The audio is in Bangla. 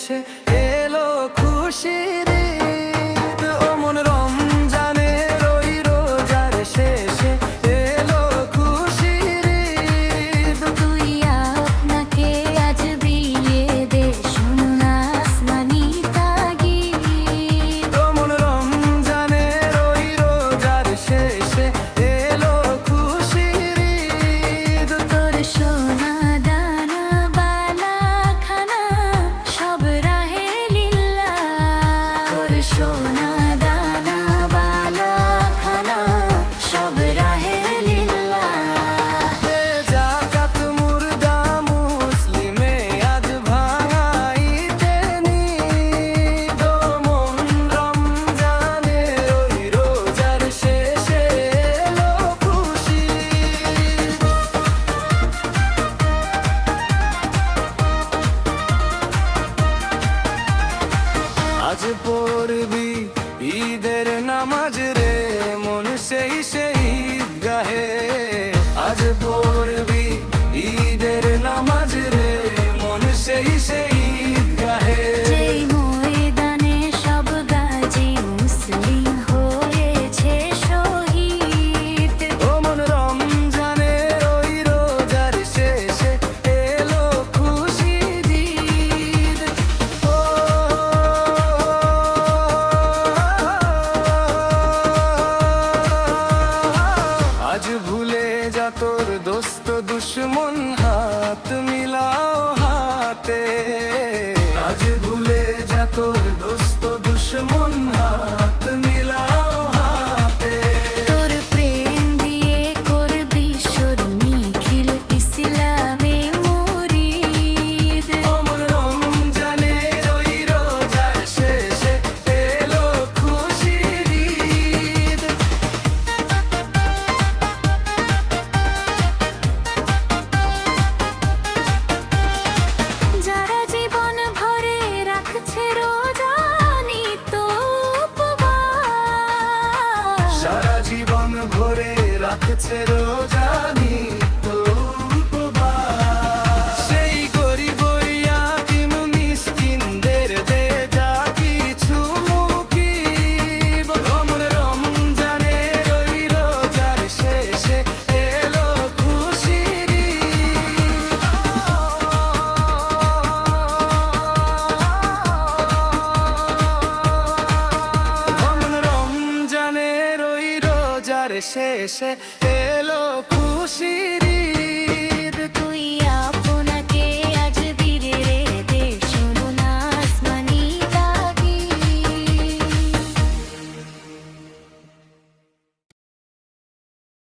শেষে এলো খুশির ঈদ। ও মন রমজানের ওই রোজার শেষে এলো খুশির ঈদ। তুই আপনাকে আজ বিয়ে দে, শোনো না আসমানি তাগিদ। ও মন রমজানের ওই রোজার শেষে এলো খুশির ঈদ। তোর সোনা দানা বালা খানা সব রাহে লিল্লাহ। তোর সোনা দানা বালা খানা সব রাহে লিল্লাহ। জাকাত মুর্দা মুসলিমে আজ ভাঙাইতে নিদ। ও মন রমজানের ওই রোজার শেষে এলো খুশির ঈদ। আজ পড়বি ঈদের নামাজ রে মন সেই ঈদগাহে। আজ পড়বি ঈদের নামাজ রে মন সেই ঈদগাহে। যেই ময়দানে সব গাজী মুসলিম হয়েছে শহীদ। ও মন রমজানের ওই রোজার শেষে এলো খুশির ঈদ। ও আজ ভুলে যা তোর দোস্ত দুশ্মন, হাত মিলাও হাতে। আজ ভুলে যা তোর দোস্ত দুশ্মন, হাত মিলাও হাতে। তোর প্রেম দিয়ে করবি সুর নিখিল ইসলামে মুরিদ। ও মন রমজানের ওই রোজার শেষে এলো খুশির ঈদ। যারা জীবন ভরে রাখছে রোজা নিত উপবাস। সারা জীবন ভরে রাখছে রোজা নিত উপবাস। সেই গরিব ইয়াতীম মিসকিনদের দে যা কিছু মুকিব। ও মন রমজানের ওই রোজার শেষে এলো খুশির ঈদ। ও মন রমজানের ওই রোজার শেষে এলো খুশির